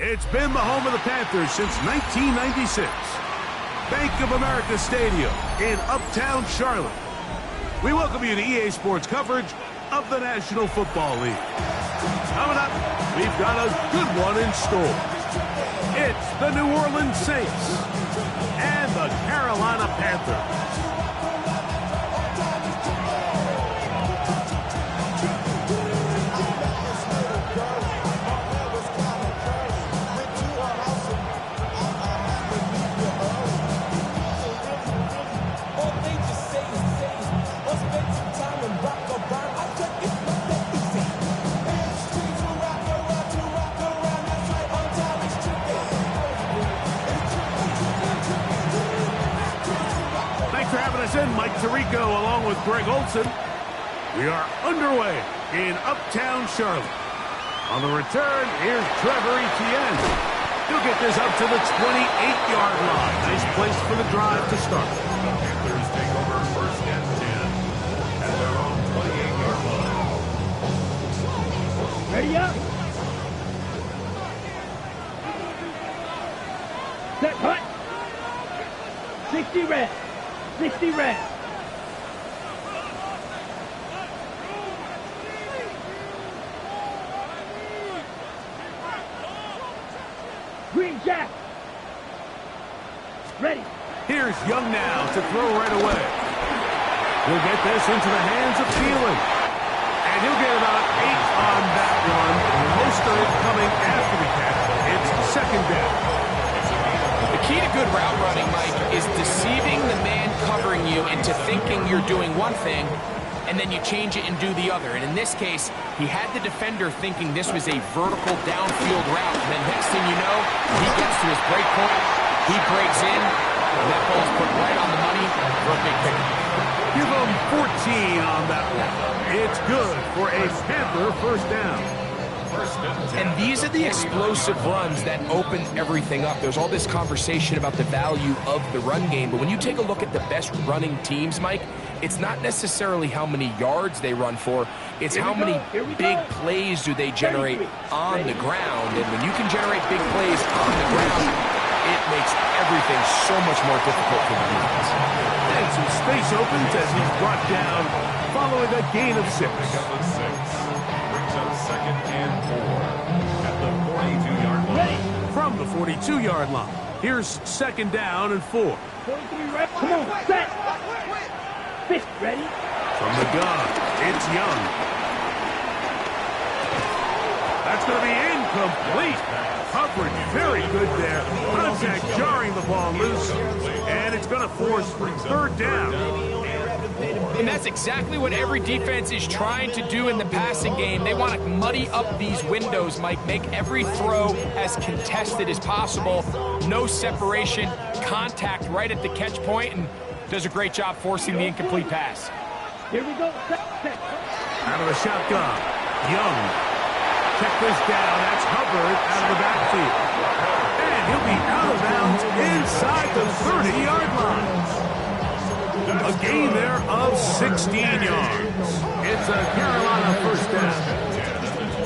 It's been the home of the Panthers since 1996. Bank of America Stadium in Uptown Charlotte. We welcome you to EA Sports coverage of the National Football League. Coming up, we've got a good one in store. It's the New Orleans Saints and the Carolina Panthers. Mike Tirico along with Greg Olson. We are underway in Uptown Charlotte. On the return, here's Trevor Etienne. He'll get this up to the 28-yard line. Nice place for the drive to start. The Panthers take over first and 10 at their own 28-yard line. Ready up. Set punt. 60 red. 60 red. Green Jack. Ready. Here's Young now to throw right away. He'll get this into the hands of Thielen. And he'll get about 8 on that one. Most of it coming after the catch. It's second down. The key to good route running, Mike, is deceiving the man covering you into thinking you're doing one thing, and then you change it and do the other. And in this case, he had the defender thinking this was a vertical downfield route. And then next thing you know, he gets to his break point, he breaks in, and that ball's put right on the money for a big pickup. Give him 14 on that one. It's good for a Panther first down. And these are the explosive runs that open everything up. There's all this conversation about the value of the run game, but when you take a look at the best running teams, Mike, it's not necessarily how many yards they run for, it's how many big plays do they generate on the ground. And when you can generate big plays on the ground, it makes everything so much more difficult for the defense. And some space opens as he's brought down following a gain of 6. Second and 4 at the 42-yard line. Ready. From the 42-yard line. Here's second down and 4. 43 red. Come on, set. 50 ready. From the gun, it's Young. That's going to be incomplete. Coverage very good there. Contact jarring the ball loose. And it's going to force third down. And that's exactly what every defense is trying to do in the passing game. They want to muddy up these windows, Mike, make every throw as contested as possible. No separation, contact right at the catch point, and does a great job forcing the incomplete pass. Here we go. Out of the shotgun, Young. Check this down. That's Hubbard out of the backfield. And he'll be out of bounds inside the 30-yard line. A gain there of 16 yards. It's a Carolina first down.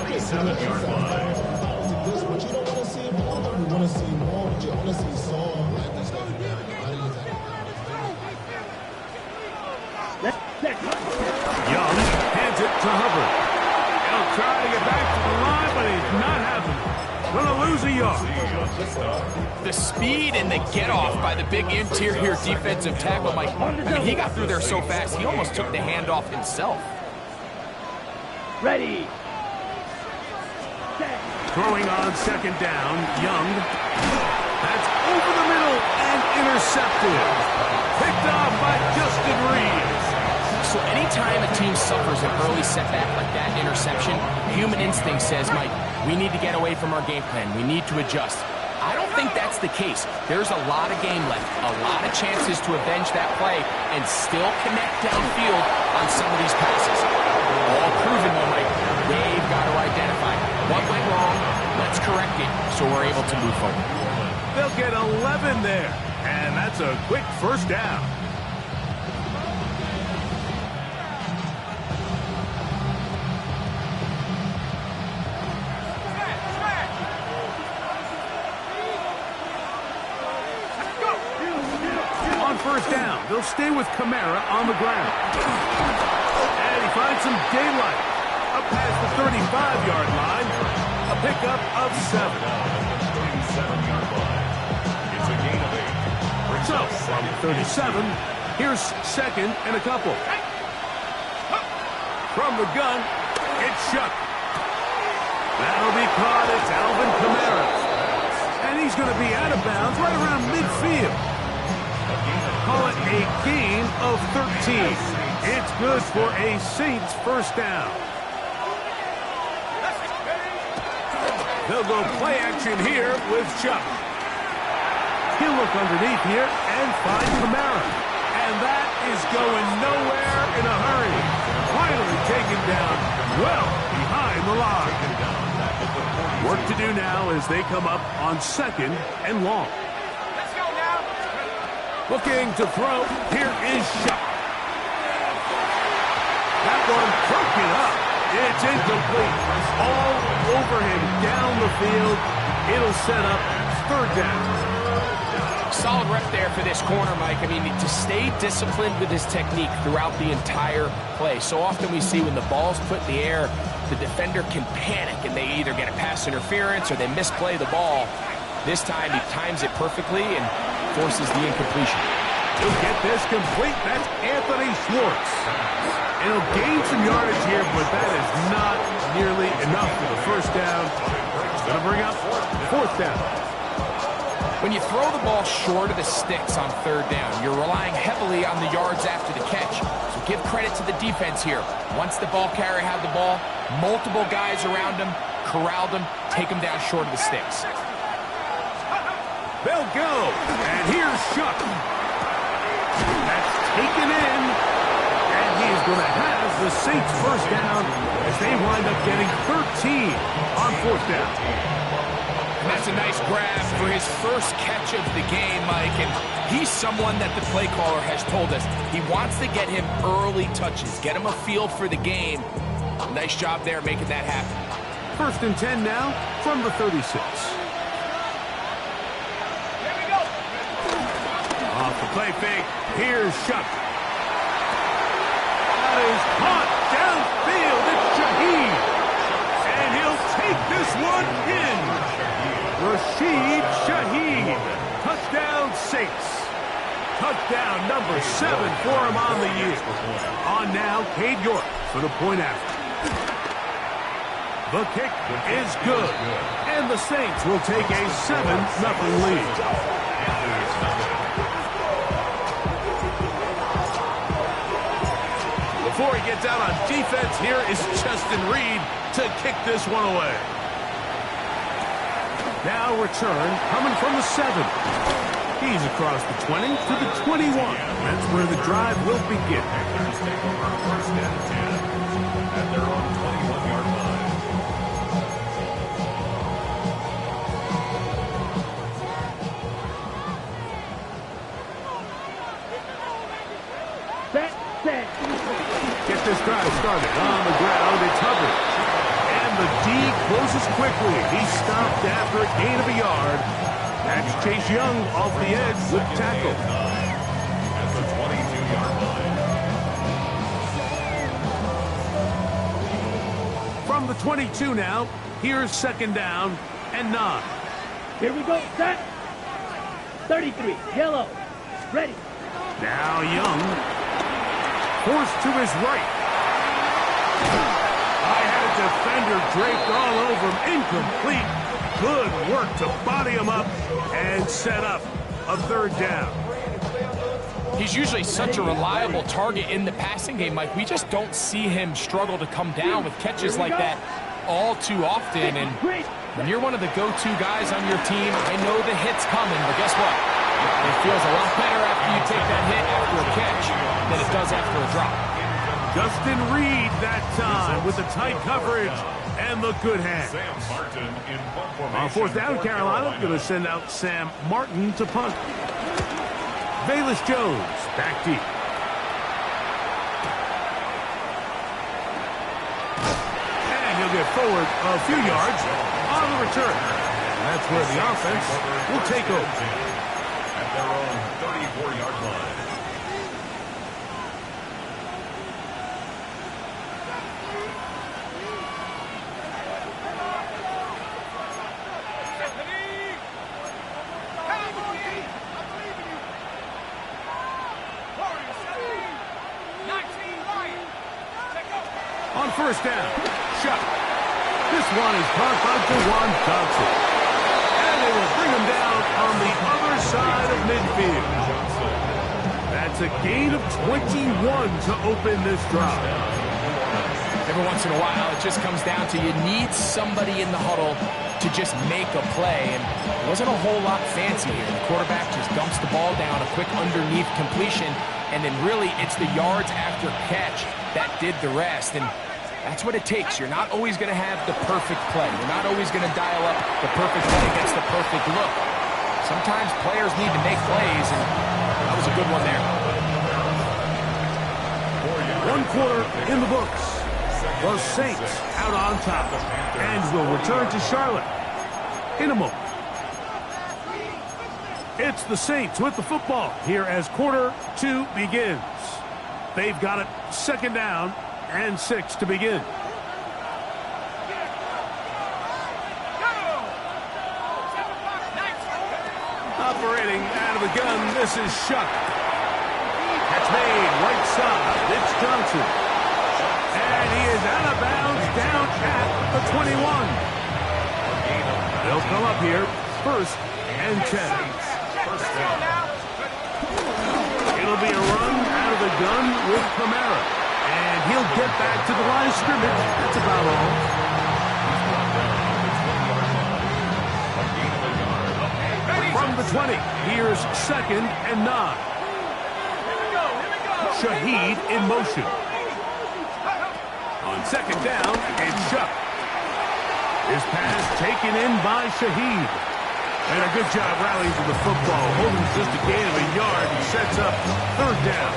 27-yard line. Young hands it to Hubbard. He'll try to get back to the line, but he's not having it. Gonna lose a yard. The speed and the get-off by the big interior defensive tackle, Mike. I mean, he got through there so fast, he almost took the handoff himself. Ready. Throwing on second down, Young. That's over the middle and intercepted. Picked off by Justin Reeves. So anytime a team suffers an early setback like that interception, human instinct says, Mike, we need to get away from our game plan. We need to adjust. I don't think that's the case. There's a lot of game left, a lot of chances to avenge that play and still connect downfield on some of these passes. All proven though, Mike, they've got to identify what went wrong, let's correct it so we're able to move forward. They'll get 11 there, and that's a quick first down. They'll stay with Kamara on the ground. And he finds some daylight. Up past the 35-yard line. A pickup of 7. 37-yard line. It's a gain of 8. So, from 37, here's second and a couple. From the gun, it's Shuck. That'll be caught. It's Alvin Kamara. And he's going to be out of bounds right around midfield. Call it a gain of 13. It's good for a Saints first down. They'll go play action here with Chuck. He'll look underneath here and find Kamara. And that is going nowhere in a hurry. Finally taken down well behind the line. Work to do now as they come up on second and long. Let's go now. Looking to throw. Here is Shuck. That one broken up. It's incomplete. All over him down the field. It'll set up third down. Solid rep there for this corner, Mike. I mean, to stay disciplined with his technique throughout the entire play. So often we see when the ball's put in the air, the defender can panic and they either get a pass interference or they misplay the ball. This time he times it perfectly and forces the incompletion. He'll get this complete. That's Anthony Schwartz. And he'll gain some yardage here, but that is not nearly enough for the first down. Going to bring up fourth down. When you throw the ball short of the sticks on third down, you're relying heavily on the yards after the catch. So give credit to the defense here. Once the ball carrier had the ball, multiple guys around him, corralled him, take him down short of the sticks. They'll go. And here's Shuck. That's taken in. And he's going to have the Saints first down as they wind up getting 13 on fourth down. And that's a nice grab for his first catch of the game, Mike. And he's someone that the play caller has told us he wants to get him early touches, get him a feel for the game. Nice job there making that happen. First and 10 now from the 36. Here we go. Off the play fake. Here's Shuck. That is caught downfield. It's Shaheed. And he'll take this one in. Rashid Shaheed. Touchdown Saints. Touchdown number 7 for him on the year. On now, Cade York for the point after. The kick is good. And the Saints will take a 7-0 lead. Before he gets out on defense, here is Justin Reed to kick this one away. Now return coming from the 7. He's across the 20 to the 21. That's where the drive will begin. Take over first and 10 at their own 21-yard line. Set. Get this drive started on the ground. It's Hubbard. And the D closes quickly. He stopped after a gain of a yard. That's Chase Young off the edge with tackle. At the 22-yard line. From the 22 now, here's second down and 9. Here we go. Set. 33. Yellow. Ready. Now Young. Forced to his right. I had a defender draped all over him. Incomplete. Good work to body him up and set up a third down. He's usually such a reliable target in the passing game, Mike. We just don't see him struggle to come down with catches like that all too often. And when you're one of the go-to guys on your team, I know the hit's coming, but guess what? It feels a lot better after you take that hit after a catch than it does after a drop. Justin Reed that time with the tight coverage and the good hand. Sam Martin in punt formation. On fourth down, Carolina going to send out Sam Martin to punt. Bayless Jones back deep. And he'll get forward a few yards on the return. And that's where the offense will take over. At their own 34-yard line. first down. Shot. This one is caught by Jawan Johnson. And they will bring him down on the other side of midfield. That's a gain of 21 to open this drive. Every once in a while, it just comes down to you need somebody in the huddle to just make a play. And it wasn't a whole lot fancy here. The quarterback just dumps the ball down, a quick underneath completion, and then really it's the yards after catch that did the rest. And that's what it takes. You're not always going to have the perfect play. You're not always going to dial up the perfect play against the perfect look. Sometimes players need to make plays, and that was a good one there. 1 quarter in the books. The Saints out on top, and will return to Charlotte in a moment. It's the Saints with the football here as quarter 2 begins. They've got it 2nd down and 6 to begin. Operating out of the gun, this is Shuck. Catch made, right side, it's Johnson. And he is out of bounds down at the 21. They'll come up here, 1st and 10. It'll be a run out of the gun with Kamara. And he'll get back to the line of scrimmage. That's about all. From the 20, here's 2nd and 9. Shaheed in motion. On 2nd down, it's Shuck. His pass taken in by Shaheed. And a good job rallying to the football. Holding just a gain of a yard and sets up 3rd down.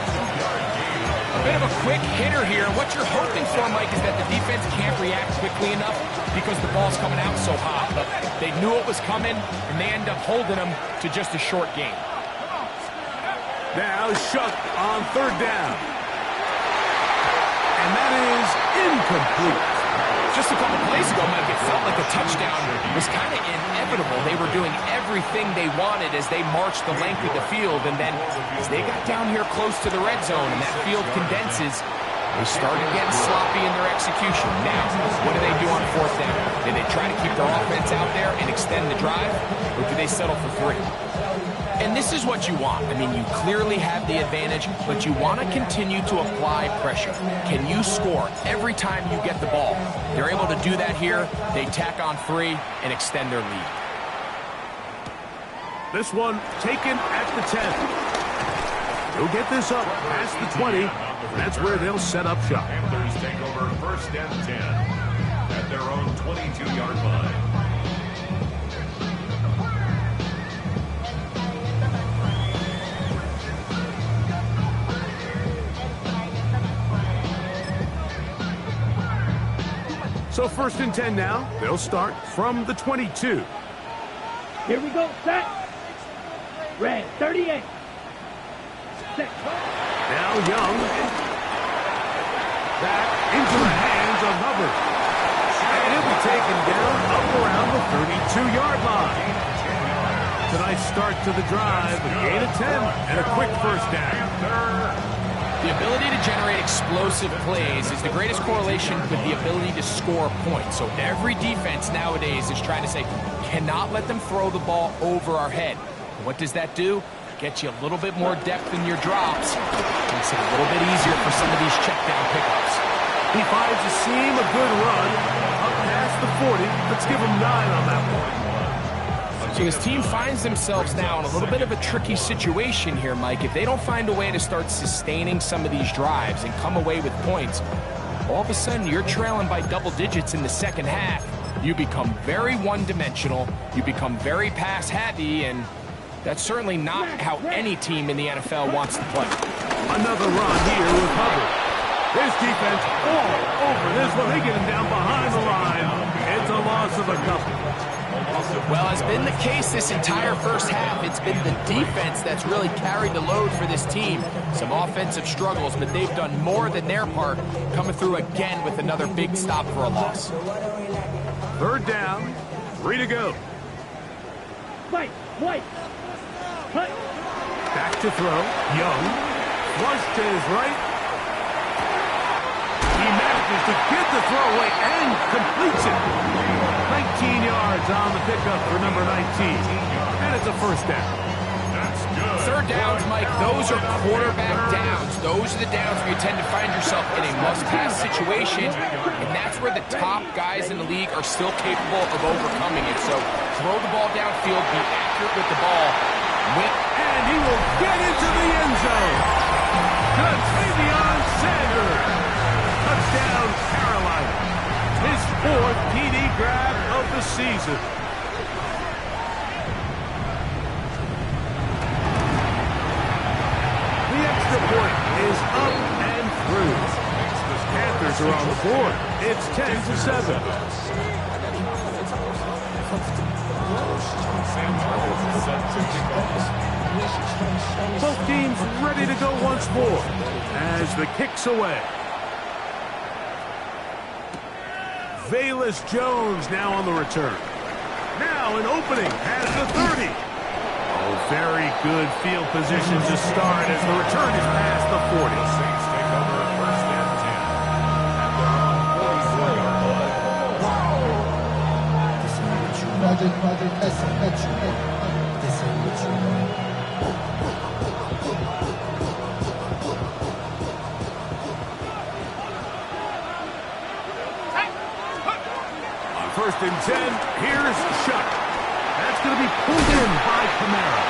A bit of a quick hitter here. What you're hoping for, Mike, is that the defense can't react quickly enough because the ball's coming out so hot. But they knew it was coming, and they end up holding them to just a short gain. Now Shuck on 3rd down. And that is incomplete. Just a couple plays ago, Mike, it felt like a touchdown was kind of inevitable. They were doing everything they wanted as they marched the length of the field. And then as they got down here close to the red zone and that field condenses, they started getting sloppy in their execution. Now, what do they do on 4th down? Do they try to keep their offense out there and extend the drive? Or do they settle for 3? And this is what you want. I mean, you clearly have the advantage, but you want to continue to apply pressure. Can you score every time you get the ball? They're able to do that here. They tack on 3 and extend their lead. This one taken at the 10. They'll get this up past the 20. That's where they'll set up shop. Panthers take over 1st and 10 at their own 22-yard line. So 1st and 10 now. They'll start from the 22. Here we go, set. Red, 38. Set. Now Young. Back into the hands of Hubbard. And he'll be taken down up around the 32-yard line. It's a nice start to the drive. A gain of 10 and a quick 1st down. The ability to generate explosive plays is the greatest correlation with the ability to score points. So every defense nowadays is trying to say, cannot let them throw the ball over our head. What does that do? Get you a little bit more depth in your drops. Makes it a little bit easier for some of these check down pickups. He finds a seam, a good run, up past the 40. Let's give him 9 on that one. So this team finds themselves now in a little bit of a tricky situation here, Mike. If they don't find a way to start sustaining some of these drives and come away with points, all of a sudden you're trailing by double digits in the 2nd half. You become very one-dimensional, you become very pass-happy, and that's certainly not how any team in the NFL wants to play. Another run here with Hubbard. This defense all over this one. They get him down behind the line. It's a loss of a couple. Well, as been the case this entire 1st half, it's been the defense that's really carried the load for this team. Some offensive struggles, but they've done more than their part, coming through again with another big stop for a loss. 3rd down, 3 to go. Fight, White. Cut. Back to throw. Young. Flush to his right. He manages to get the throw away and completes it. 19 yards on the pickup for number 19. And it's a first down. That's good. Third downs, Mike, those are quarterback downs. Those are the downs where you tend to find yourself in a must-pass situation, and that's where the top guys in the league are still capable of overcoming it. So throw the ball downfield, be accurate with the ball. And he will get into the end zone. Tavion Sanders. Touchdown, Carolina. His fourth TD grab of the season. The extra point is up and through. Panthers are on the board. It's 10-7. Both teams ready to go once more as the kick's away. Velus Jones now on the return. Now an opening at the 30. Oh, very good field position to start as the return is past the 40. Saints take over first and 10. At their own 44-yard line. First and 10, here's Shuck. That's going to be pulled in by Kamara.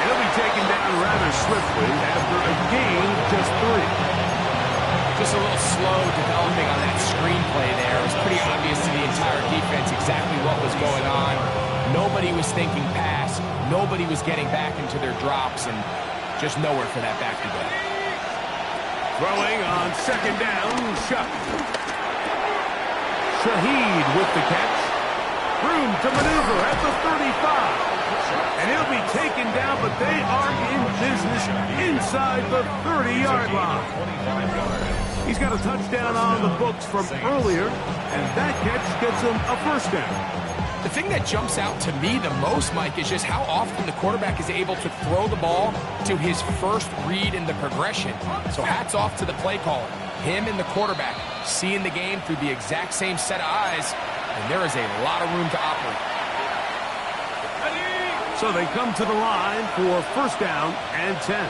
He'll be taken down rather swiftly after a gain of just 3. Just a little slow developing on that screenplay there. It was pretty obvious to the entire defense exactly what was going on. Nobody was thinking pass. Nobody was getting back into their drops, and just nowhere for that back to go. Throwing on second down, Shuck. Shaheed with the catch. Room to maneuver at the 35. And he'll be taken down, but they are in business inside the 30-yard line. He's got a touchdown on the books from earlier, and that catch gets him a first down. The thing that jumps out to me the most, Mike, is just how often the quarterback is able to throw the ball to his first read in the progression. So hats off to the play caller. Him and the quarterback seeing the game through the exact same set of eyes, and there is a lot of room to operate. So they come to the line for first down and 10.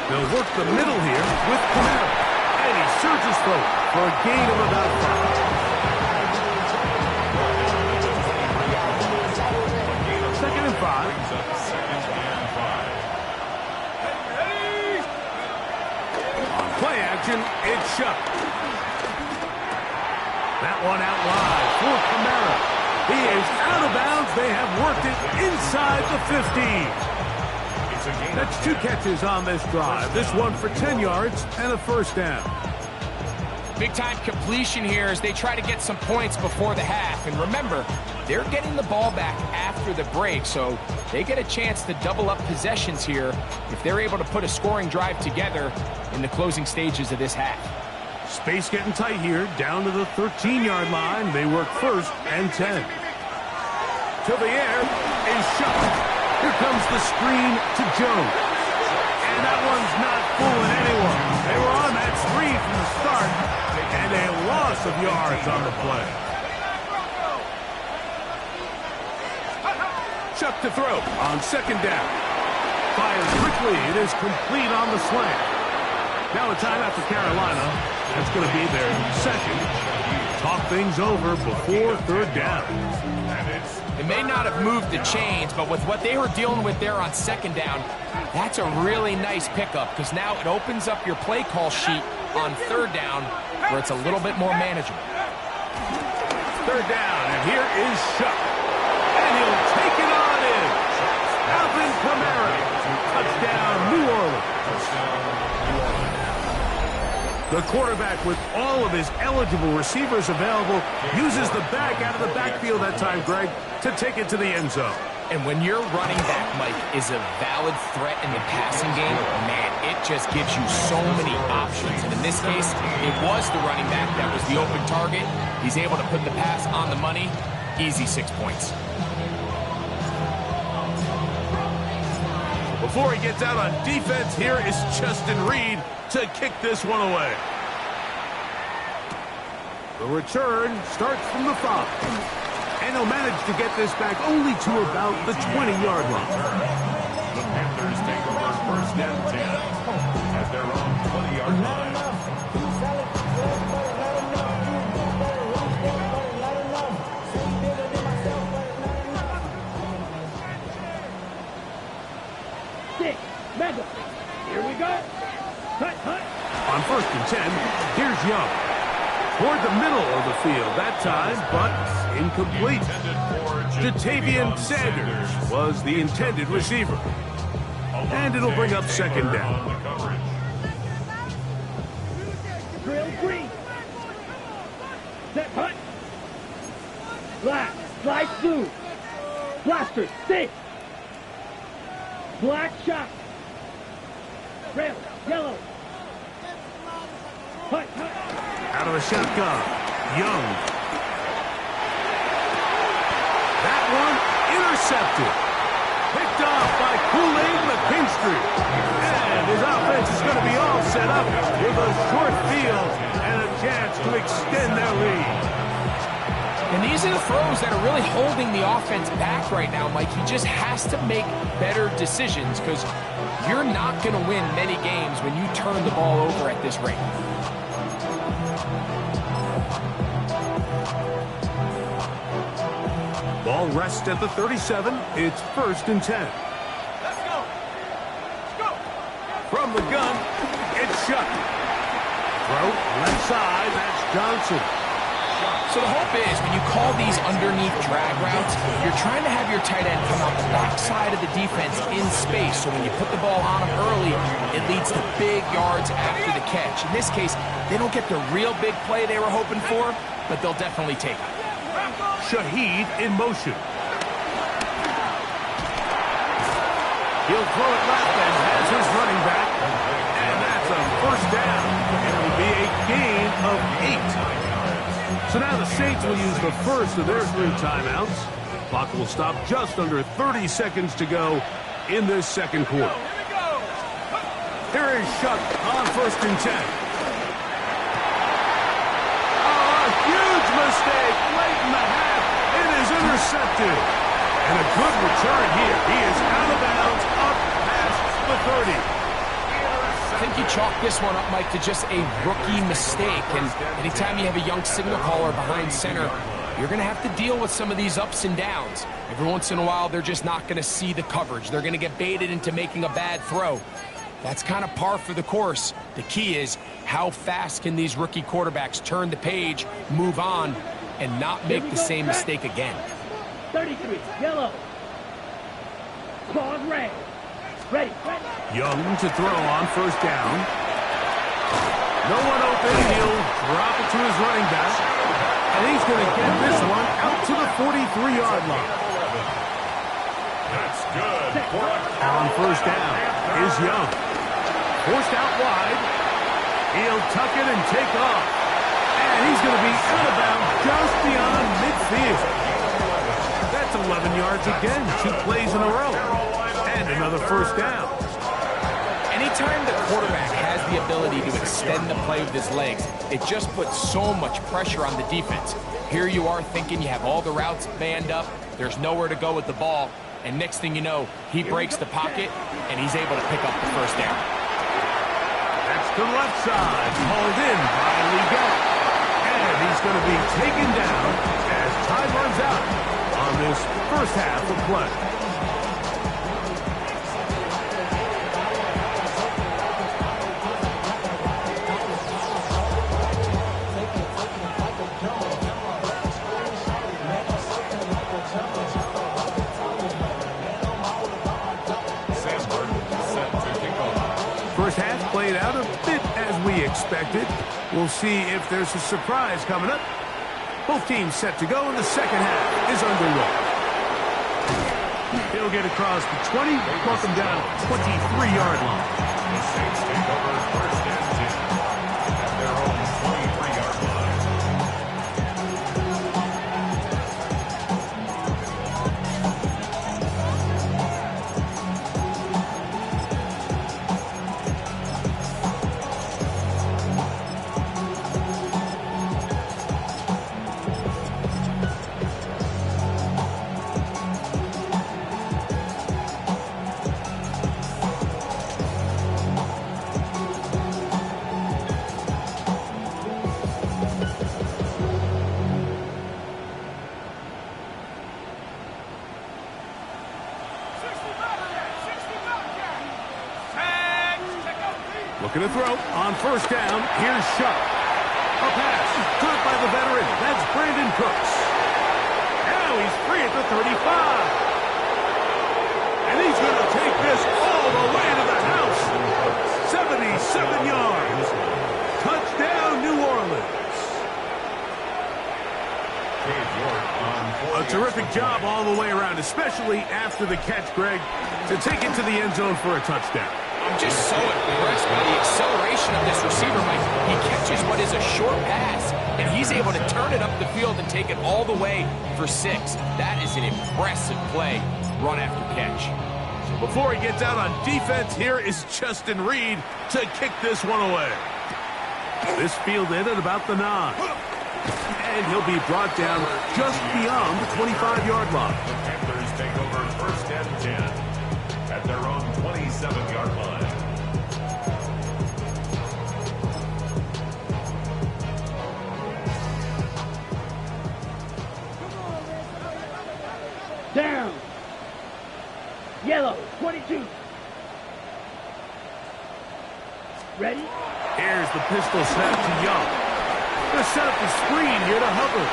They'll work the middle here with Kamara, and he surges forward for a gain of about 5. Second and 5. Play action, it's Shuck. That one out wide for Kamara. He is out of bounds. They have worked it inside the 15. That's 2 catches on this drive. This one for 10 yards and a first down. Big-time completion here as they try to get some points before the half. And remember, they're getting the ball back after the break, so they get a chance to double up possessions here if they're able to put a scoring drive together in the closing stages of this half. Space getting tight here, down to the 13-yard line. They work first and 10. To the air is Shuck. Here comes the screen to Jones. And that one's not fooling anyone. They were on that screen from the start, and a loss of yards on the play. Shuck to throw on second down. Fires quickly. It is complete on the slant. Now a timeout for Carolina. That's going to be their second. Talk things over before third down. It may not have moved the chains, but with what they were dealing with there on second down, that's a really nice pickup because now it opens up your play call sheet on third down where it's a little bit more manageable. Third down, and here is Shuck. And he'll take it on in. Alvin Kamara. Touchdown, New Orleans. The quarterback, with all of his eligible receivers available, uses the back out of the backfield that time, Greg, to take it to the end zone. And when your running back, Mike, is a valid threat in the passing game, man, it just gives you so many options. And in this case, it was the running back that was the open target. He's able to put the pass on the money. Easy 6 points. Before he gets out on defense, here is Justin Reed to kick this one away. The return starts from the 5. And he'll manage to get this back only to about the 20-yard line. The Panthers take over first and 10 at their own 20-yard line. Mega. Here we go. Cut, cut. On first and 10, here's Young. Toward the middle of the field that time, but incomplete. Jatavian Sanders was the intended receiver. And it'll bring up second down. Drill green. Set, cut. Black. Slide through. Blaster. Stick. Black shot. Red, yellow. Hut, hut. Out of the shotgun, Young. That one intercepted. Picked off by Kool-Aid McKinstry. And his offense is going to be all set up with a short field and a chance to extend their lead. And these are the throws that are really holding the offense back right now, Mike. He just has to make better decisions because you're not going to win many games when you turn the ball over at this rate. Ball rests at the 37. It's first and 10. Let's go. Let's go. From the gun, it's shut. Throw left side, that's Johnson. So the hope is when you call these underneath drag routes, you're trying to have your tight end come out the backside of the defense in space. So when you put the ball on him early, it leads to big yards after the catch. In this case, they don't get the real big play they were hoping for, but they'll definitely take it. Shaheed in motion. He'll throw it left and has his running back. And that's a first down. And it'll be a gain of 8. So now the Saints will use the first of their 3 timeouts. Clock will stop just under 30 seconds to go in this second quarter. Here is Shuck on first and 10. Oh, a huge mistake late in the half. It is intercepted. And a good return here. He is out of bounds up past the 30. I think you chalk this one up, Mike, to just a rookie mistake. And anytime you have a young signal caller behind center, you're going to have to deal with some of these ups and downs. Every once in a while, they're just not going to see the coverage. They're going to get baited into making a bad throw. That's kind of par for the course. The key is how fast can these rookie quarterbacks turn the page, move on, and not make the same mistake again. 33, yellow. Claws red. Ready. Young to throw on first down. No one open. He'll drop it to his running back. And he's going to get this one out to the 43-yard line. That's good. On first down is Young. Forced out wide. He'll tuck it and take off. And he's going to be out of bounds just beyond midfield. That's 11 yards again. 2 plays in a row. And another first down. Anytime the quarterback has the ability to extend the play with his legs, it just puts so much pressure on the defense. Here you are thinking you have all the routes manned up, there's nowhere to go with the ball, and next thing you know, he breaks the pocket, and he's able to pick up the first down. That's to the left side, hauled in by Leggett. And he's going to be taken down as time runs out on this first half of play. First half played out a bit as we expected. We'll see if there's a surprise coming up. Both teams set to go, and the second half is underway. He'll get across the 20, brought them down 23-yard line. The Saints take over first and 10 at their own 23-yard line. Looking to throw on first down. Here's Shuck. A pass caught by the veteran. That's Brandon Cooks. Now he's free at the 35. And he's going to take this all the way to the house. 77 yards. Touchdown, New Orleans. A terrific job all the way around, especially after the catch, Greg, to take it to the end zone for a touchdown. I'm just so impressed by the acceleration of this receiver, Mike. He catches what is a short pass, and he's able to turn it up the field and take it all the way for 6. That is an impressive play, run after catch. So before he gets out on defense, here is Justin Reed to kick this one away. This fielded at about the 9. And he'll be brought down just beyond the 25-yard line. The Panthers take over first and 10 at their own 27-yard line. Down. Yellow, 22. Ready? Here's the pistol snap to Young. Going to set up the screen here to Hubbard.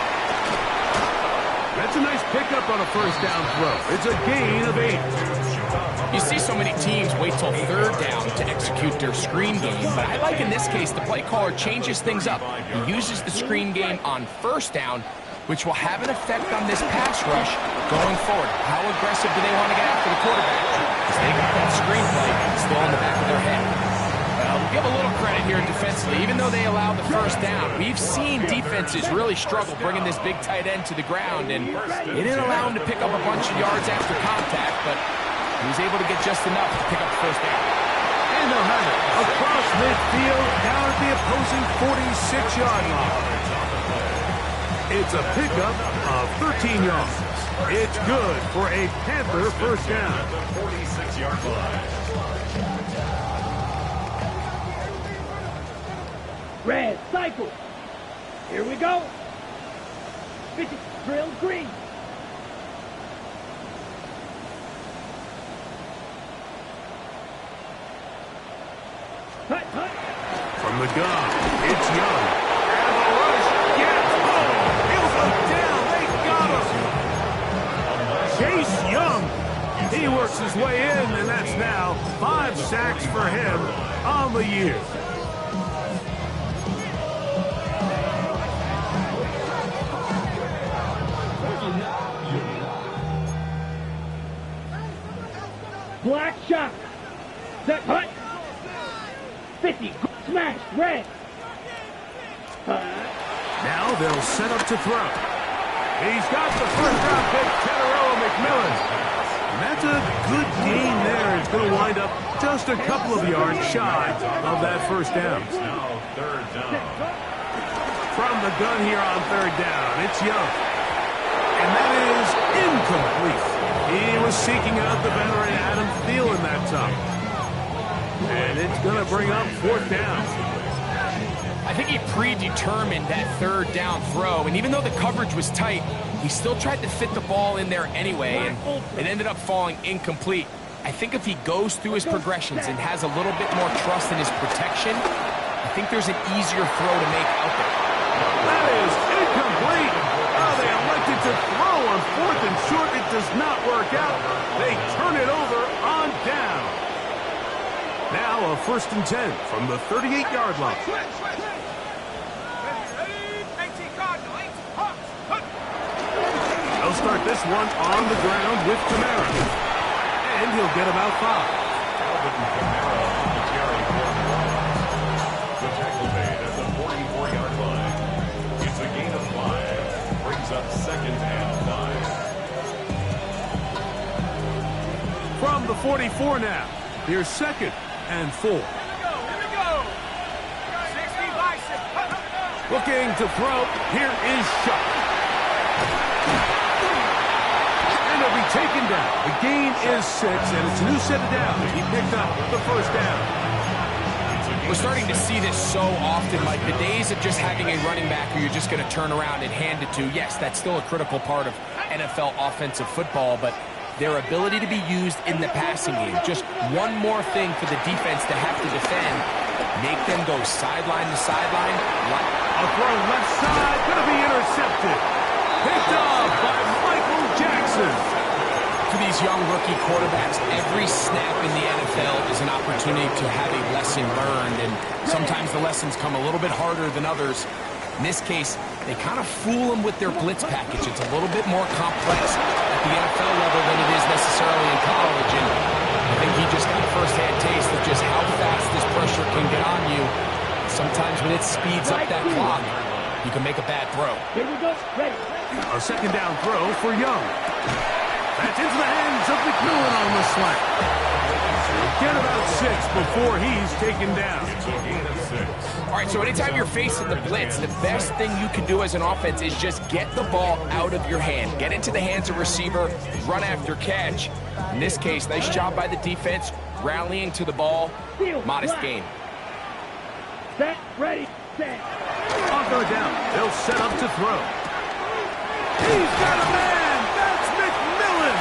That's a nice pickup on a first down throw. It's a gain of 8. You see so many teams wait till third down to execute their screen game, but I like in this case the play caller changes things up. He uses the screen game on first down, which will have an effect on this pass rush going forward. How aggressive do they want to get after the quarterback? Because they got that screen play still in the back of their head. Well, we'll give a little credit here defensively. Even though they allowed the first down, we've seen defenses really struggle bringing this big tight end to the ground, and they didn't allow him to pick up a bunch of yards after contact, but he was able to get just enough to pick up the first down. And they'll have it across midfield down at the opposing 46-yard line. It's a pickup of 13 yards. It's good for a Panther first down. The 46-yard line. Red, cycle. Here we go. 50, drill, green. Hut, hut. From the gun, it's Young. And the rush, yes, oh, he'll go down, they got him. Chase Young, he works his way in, and that's now 5 sacks for him on the year. Black shot. Set, hut. 50, smash, red. Now they'll set up to throw. He's got the first-round pick, Teteroa McMillan. And that's a good gain there. It's going to wind up just a couple of yards shy of that first down. Now third down. From the gun here on third down, it's Young. And that is incomplete. He was seeking out the veteran Adam Thielen that time. And it's going to bring up fourth down. I think he predetermined that third down throw, and even though the coverage was tight, he still tried to fit the ball in there anyway, and it ended up falling incomplete. I think if he goes through his progressions and has a little bit more trust in his protection, I think there's an easier throw to make out there. That is incomplete. Oh, they elected to throw on fourth and short. It does not work out. They turn it over on down. Now a first and 10 from the 38-yard line. They'll start this one on the ground with Kamara. And he'll get about 5. The tackle made at the 44-yard line. It's a gain of 5. Brings up second and 9. From the 44 now. Here's second and 4. Here we go. 60 by 6. Looking to throw. Here is Shuck. And he'll be taken down. The gain is 6, and it's a new set of downs. He picked up the first down. We're starting to see this so often, like the days of just having a running back who you're just going to turn around and hand it to. Yes, that's still a critical part of NFL offensive football, but their ability to be used in the passing game. Just one more thing for the defense to have to defend. make them go sideline to sideline. A throw left side, going to be intercepted. Picked up by Michael Jackson. For these young rookie quarterbacks, every snap in the NFL is an opportunity to have a lesson learned, and sometimes the lessons come a little bit harder than others. In this case, they kind of fool them with their blitz package. It's a little bit more complex at the NFL level than it is necessarily in college, and I think he just got a first-hand taste of just how fast this pressure can get on you. Sometimes when it speeds up that clock, you can make a bad throw. Here we go. Ready. A second down throw for Young. That's into the hands of McMillan on the slant. Get about 6 before he's taken down. All right, so anytime you're facing the blitz, the best thing you can do as an offense is just get the ball out of your hand. Get into the hands of receiver, run after catch. In this case, nice job by the defense, rallying to the ball. Modest gain. Set. Ready. Set. On third down, they'll set up to throw. He's got a man. That's McMillan.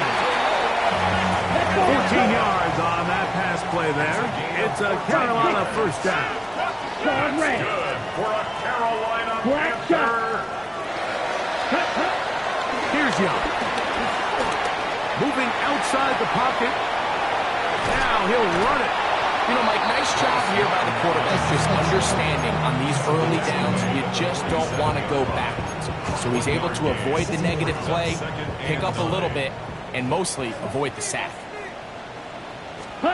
14 yards on that pass play there. It's a Carolina first down. Guard red. Good for a Carolina Black Panther. Here's Young. Moving outside the pocket. Now he'll run it. You know, Mike, nice job here by the quarterback, just understanding on these early downs, you just don't want to go backwards. So he's able to avoid the negative play, pick up a little bit, and mostly avoid the sack. On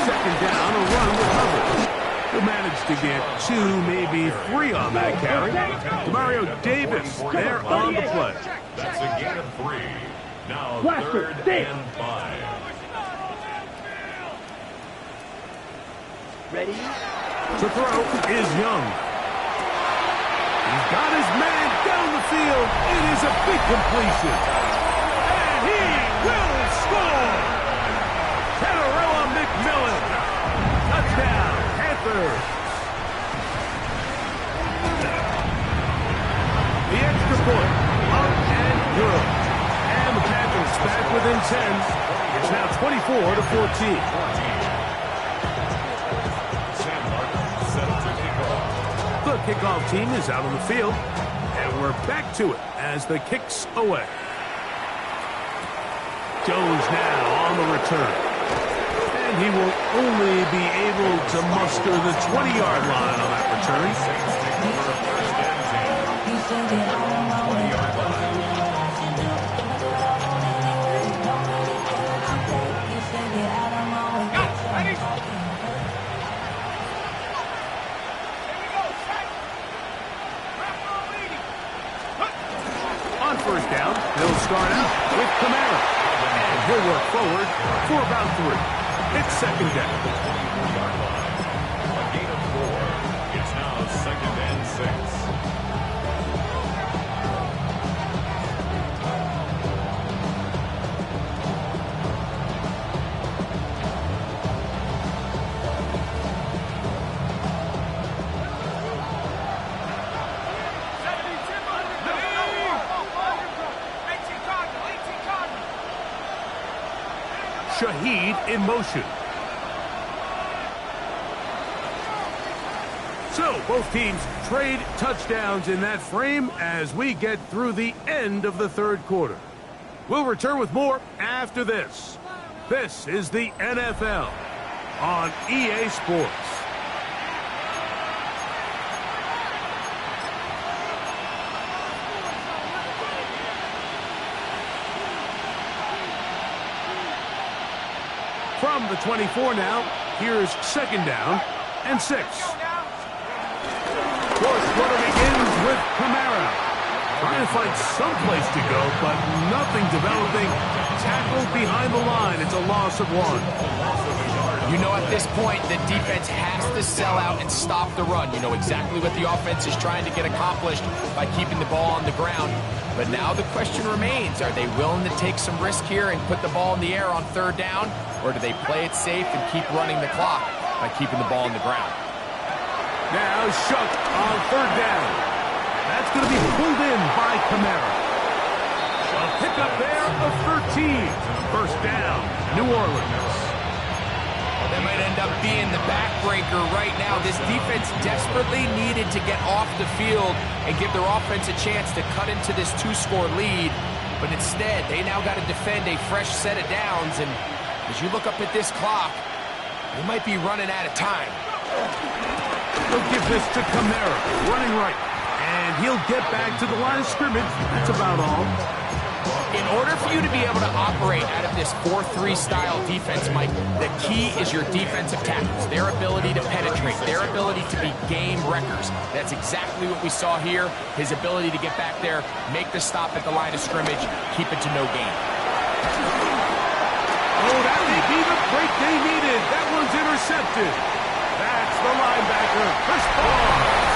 second down, a run recovered. He'll manage to get 2, maybe 3 on that carry. Mario Davis there on the play. That's a gain of 3. Now Blaster, 3rd and 5. Ready. To throw is Young. He's got his man down the field. It is a big completion. And he will score. Tadarella McMillan. Touchdown, Panthers. The extra point. Up and good. And the Panthers back within 10. It's now 24-14. The kickoff team is out on the field, and we're back to it as the kick's away. Jones now on the return. And he will only be able to muster the 20-yard line on that return. On first down, they'll start out with Kamara. And he'll work forward for about 3. It's second down. A gain of 4. It's now 2nd and 6. Shaheed in motion. So, both teams trade touchdowns in that frame as we get through the end of the third quarter. We'll return with more after this. This is the NFL on EA Sports. From the 24 now, here's second down and 6. Fourth quarter begins with Kamara. Trying to find some place to go, but nothing developing. Tackled behind the line. It's a loss of 1. You know, at this point, the defense has to sell out and stop the run. You know exactly what the offense is trying to get accomplished by keeping the ball on the ground. But now the question remains, are they willing to take some risk here and put the ball in the air on third down? Or do they play it safe and keep running the clock by keeping the ball on the ground? Now Shook on third down. That's going to be pulled in by Kamara. A pickup there of 13. First down, New Orleans. They might end up being the backbreaker right now. This defense desperately needed to get off the field and give their offense a chance to cut into this 2-score lead. But instead, they now got to defend a fresh set of downs. And as you look up at this clock, they might be running out of time. He'll give this to Kamara, running right. And he'll get back to the line of scrimmage. That's about all. In order for you to be able to operate out of this 4-3 style defense, Mike, the key is your defensive tackles, their ability to penetrate, their ability to be game wreckers. That's exactly what we saw here, his ability to get back there, make the stop at the line of scrimmage, keep it to no gain. Oh, that may be the break they needed. That one's intercepted. That's the linebacker, Chris Paul.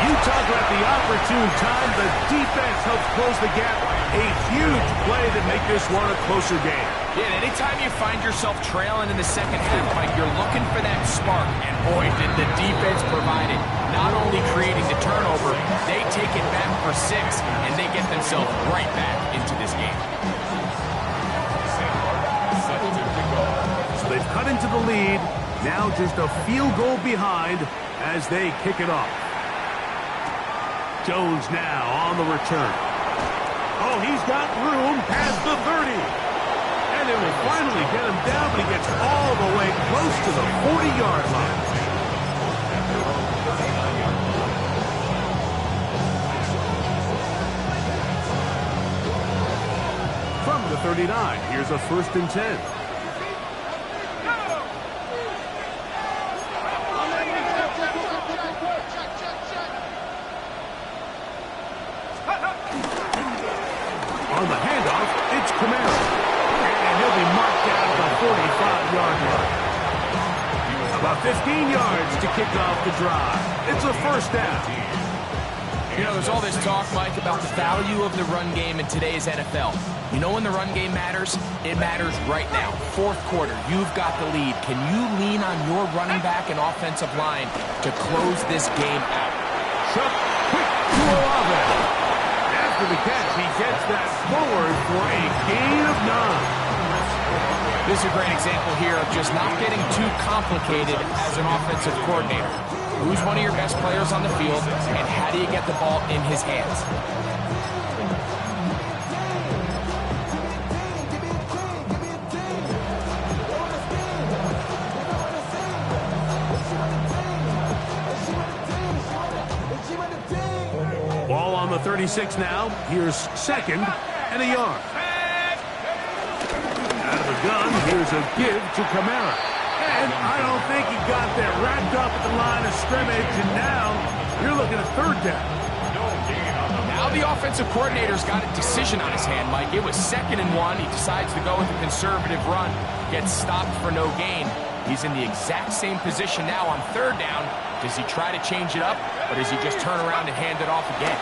You talk about the opportune time. The defense helps close the gap. A huge play to make this one a closer game. Yeah, anytime you find yourself trailing in the second half, Mike, you're looking for that spark. And boy, did the defense provide it. Not only creating the turnover, they take it back for 6, and they get themselves right back into this game. So they've cut into the lead. Now just a field goal behind as they kick it off. Jones now on the return. Oh, he's got room past the 30. And it will finally get him down, but he gets all the way close to the 40-yard line. From the 39, here's a 1st and 10. On the handoff, it's Kamara. And he'll be marked down at the 45-yard line. About 15 yards to kick off the drive. It's a 1st down. You know, there's all this talk, Mike, about the value of the run game in today's NFL. You know when the run game matters? It matters right now. 4th quarter, you've got the lead. Can you lean on your running back and offensive line to close this game out? Chuck, quick to Olave. After the catch, he gets that forward for a gain of 9. This is a great example here of just not getting too complicated as an offensive coordinator. Who's one of your best players on the field, and how do you get the ball in his hands? Ball on the 36 now. Here's 2nd and a yard. Out of the gun, here's a give to Kamara. And I don't think he got there. Wrapped up at the line of scrimmage, and now you're looking at 3rd down. Now the offensive coordinator's got a decision on his hand, Mike. It was 2nd and 1. He decides to go with a conservative run. Gets stopped for no gain. He's in the exact same position now on 3rd down. Does he try to change it up, or does he just turn around and hand it off again?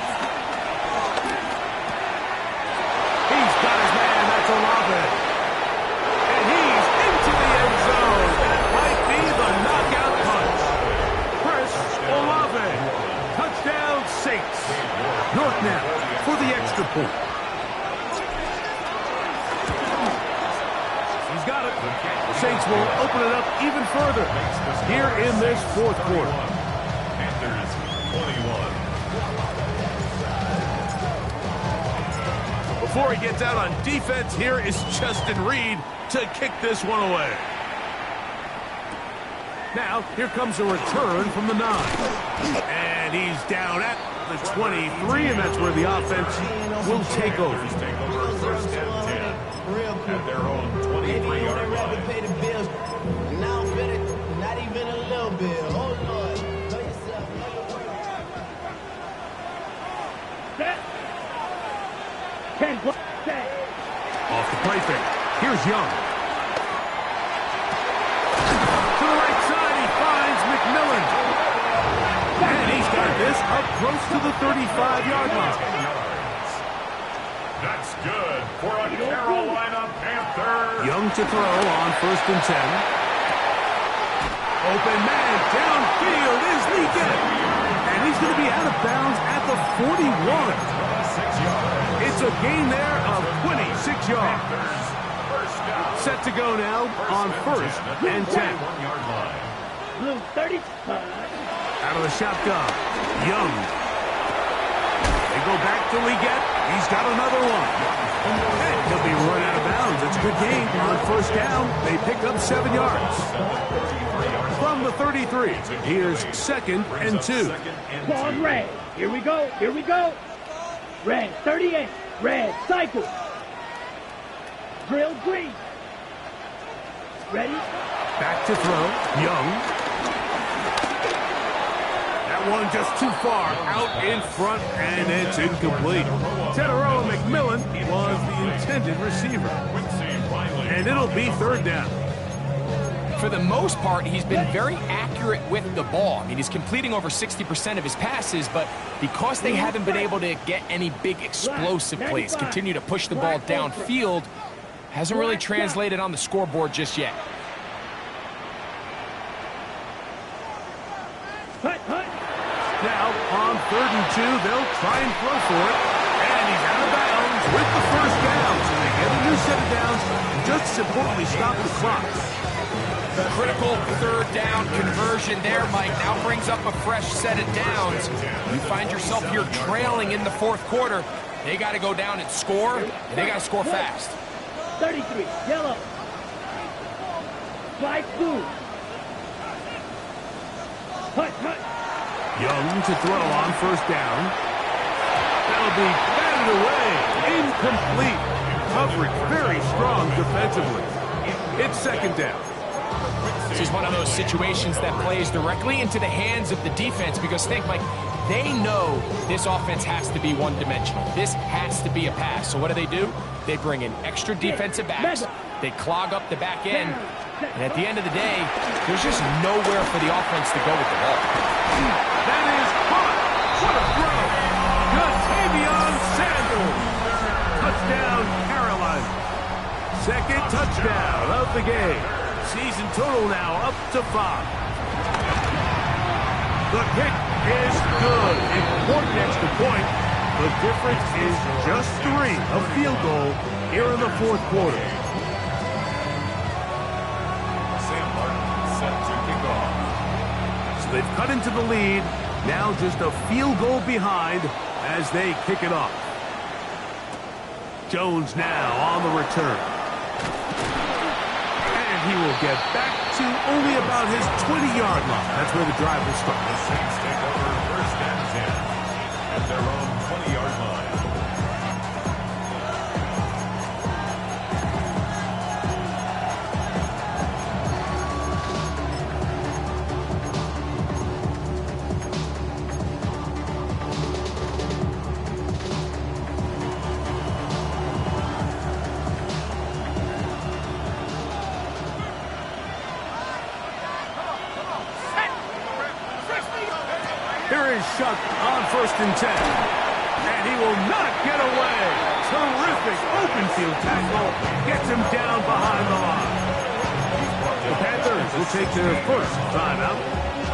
He's got his man. That's Olave. And he's into the end zone. That might be the knockout punch. Chris Olave. Touchdown, Saints. York now for the extra point. He's got it. The Saints will open it up even further here in this 4th quarter. Panthers 21. Before he gets out on defense, here is Justin Reed to kick this one away. Now, here comes a return from the 9. And he's down at the 23, and that's where the offense will take over. Take over 1st and 10 at their own 23-yard line. Now not even a little bit. Oh, Lord. Off the play fake. Here's Young. To the right side, he finds McMillan. And he's got this up close to the 35-yard line. That's good for a Carolina Panther. Young to throw on 1st and 10. Open man downfield is Lincoln. And he's going to be out of bounds at the 41. It's a gain there of 26 yards. 1st Set to go now on first and 10. 1-yard line. Blue 35. Out of the shotgun. Young. They go back to Leggett. He's got another one. And he'll be run out of bounds. It's a good game. On first down, they pick up 7 yards. From the 33, here's second and 2. Ball red. Here we go. Here we go. Red 38. Red cycle. Drill green. Ready? Back to throw. Young. That one just too far. Out in front, and it's incomplete. Teteroa McMillan was the intended receiver. And it'll be third down. For the most part, he's been very accurate with the ball. I mean, he's completing over 60% of his passes, but because they haven't been able to get any big explosive plays, continue to push the ball downfield, hasn't really translated on the scoreboard just yet. Now, on third and 2, they'll try and throw for it. And he's out of bounds with the first down. So they get a new set of downs and just as importantly stop the clock. Critical third down conversion there, Mike. Now brings up a fresh set of downs. You find yourself here trailing in the fourth quarter. They got to go down and score, and they got to score fast. 33. Yellow. 5 blue. Hut. Young to throw on first down. That'll be batted away. Incomplete. Coverage very strong defensively. It's second down. This is one of those situations that plays directly into the hands of the defense because think, Mike, they know this offense has to be one-dimensional. This has to be a pass. So what do? They bring in extra defensive backs. They clog up the back end. And at the end of the day, there's just nowhere for the offense to go with the ball. That is caught. What a throw. Tavion Sanders. Touchdown, Carolina. Second touchdown of the game. Season total now up to 5. The kick is good. Important extra point. The difference is just 3. A field goal here in the fourth quarter. Sam Martin set to kick off. So they've cut into the lead. Now just a field goal behind as they kick it off. Jones now on the return. He will get back to only about his 20-yard line. That's where the drive will start. The Saints take over first and 10 at their own 20-yard line. Here is Shuck on first and 10. And he will not get away. Terrific open field tackle. Gets him down behind the line. The Panthers will take their first timeout.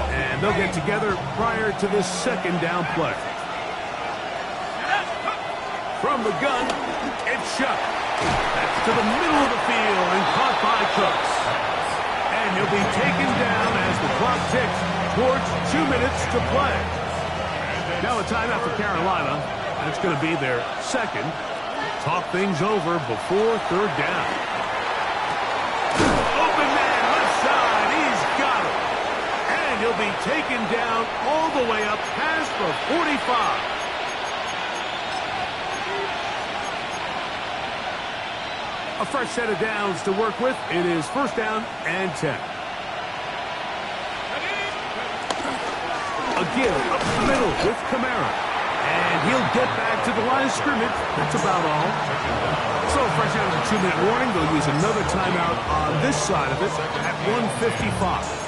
And they'll get together prior to this second down play. From the gun, it's Shuck. That's to the middle of the field and caught by Cooks. And he'll be taken down as the clock ticks towards 2 minutes to play. Now a timeout for Carolina. That's going to be their second. Talk things over before third down. Open man, left side. He's got it. And he'll be taken down all the way up past the 45. A fresh set of downs to work with. It is first down and 10. A give up the middle with Kamara. And he'll get back to the line of scrimmage. That's about all. So fresh out of the 2-minute warning, they'll use another timeout on this side of it at 1:55.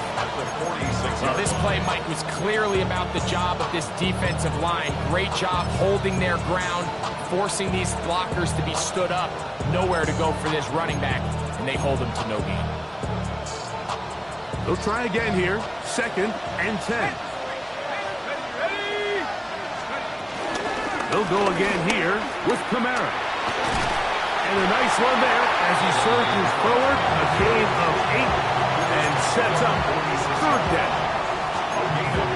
Well, this play, Mike, was clearly about the job of this defensive line. Great job holding their ground, forcing these blockers to be stood up. Nowhere to go for this running back, and they hold him to no gain. They'll try again here. Second and 10. They'll go again here with Kamara. And a nice one there as he surges forward. A gain of 8 and sets up third down.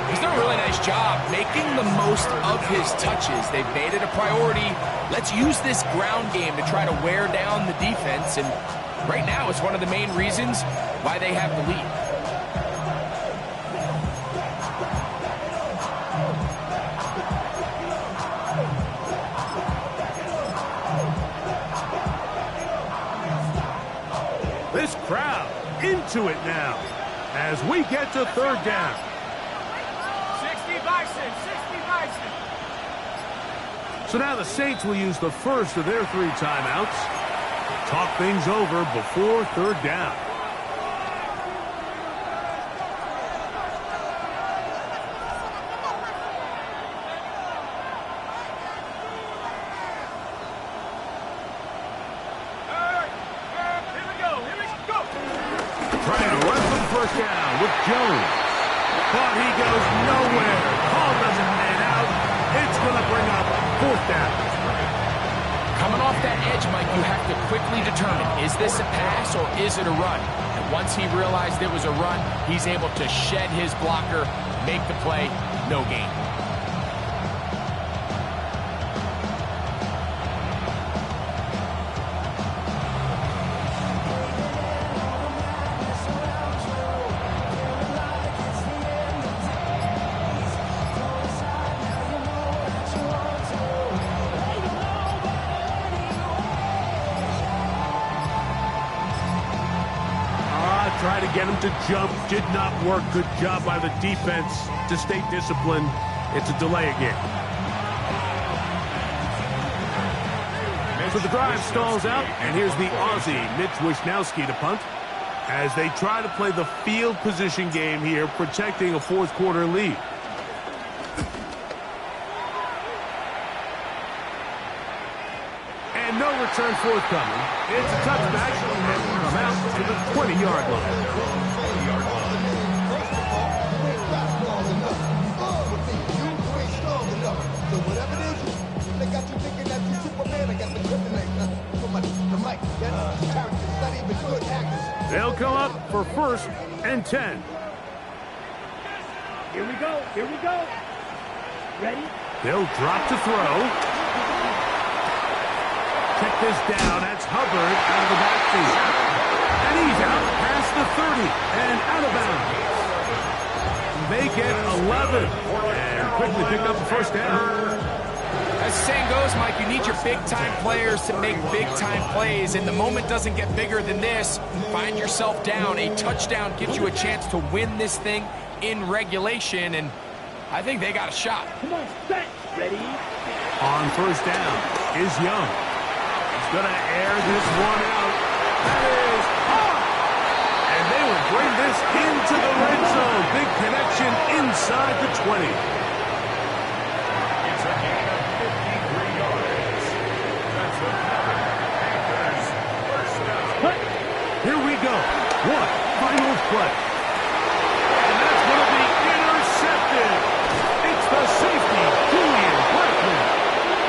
He's done a really nice job making the most of his touches. They've made it a priority. Let's use this ground game to try to wear down the defense. And right now, it's one of the main reasons why they have the lead. This crowd into it now as we get to third down. 60 Bison, 60 Bison. So now the Saints will use the first of their 3 timeouts. Talk things over before third down. Trying to run for the first down with Jones. But he goes nowhere. Call doesn't pan out. It's going to bring up fourth down. Coming off that edge, Mike, you have to quickly determine, is this a pass or is it a run? And once he realized it was a run, he's able to shed his blocker, make the play, no gain. Try to get him to jump. Did not work. Good job by the defense to stay disciplined. It's a delay again. So the drive stalls out, and here's the Aussie, Mitch Wisnowski, to punt, as they try to play the field position game here, protecting a fourth quarter lead. And no return forthcoming. It's a touchback, and come out to the 20-yard line. They'll come up for 1st and 10. Here we go. Here we go. Ready? They'll drop to throw. Check this down. That's Hubbard out of the backfield. And he's out past the 30 and out of bounds. They get 11 and quickly pick up the first down. As the saying goes, Mike, you need your big-time players to make big-time plays, and the moment doesn't get bigger than this. Find yourself down. A touchdown gives you a chance to win this thing in regulation, and I think they got a shot. Come on, set. Ready? On first down is Young. He's going to air this one out. That is hot! And they will bring this into the red zone. Big connection inside the 20. It's a gain of 53 yards. That's the Panthers' first down. Here we go. What? Final play. And that's going to be intercepted. It's the safety, Julian Blackman.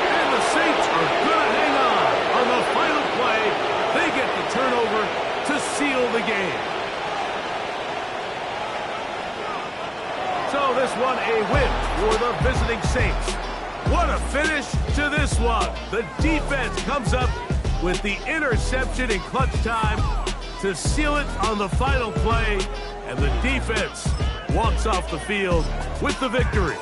And the Saints are going to hang on the final play. They get the turnover to seal the game. So this one a win for the visiting Saints. What a finish to this one. The defense comes up with the interception in clutch time to seal it on the final play, and the defense walks off the field with the victory.